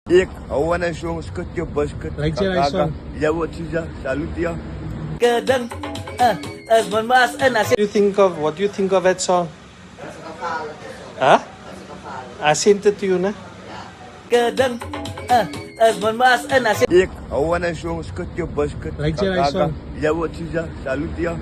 Ik hou aan zo'n skutje basket. Like je song. Ja, wat is dat? Salut ja. Kadang as man mas What do you think of that song? Huh? I sent it to you, na? kadang as man mas Ik hou aan zo'n skutje basket. Like je song. Ja, wat is dat? Salut ja.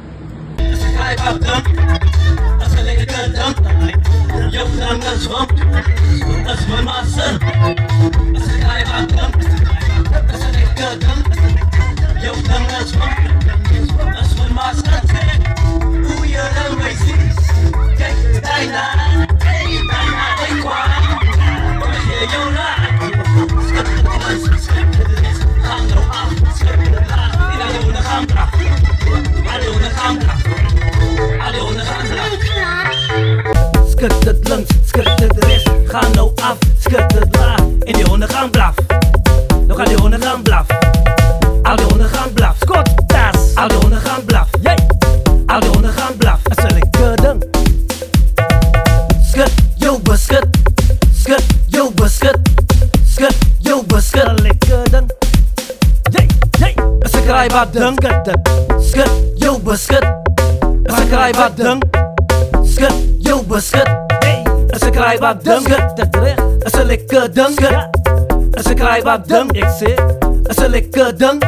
Skut het links, skut het rechts. Ga nou af, skut het laag. En die honden gaan blaf. Nou gaan die honden gaan blaf. Al die honden gaan blaf. Skot, tas. Al die honden gaan blaf. Jee. Al die honden gaan blaf. Als ze kadang. Skut, yo basket. Skut, yo basket. Skut, yo basket. Al die kadang. Jee, jee. Als ze kraai wat dang. Skut, yo basket. Als ze kraai wat dang. Skut, yo basket. Als ik krijg wat dunk, als ik lekker dunk, als ik krijg wat dunk, ik zeg, als ik lekker dunk.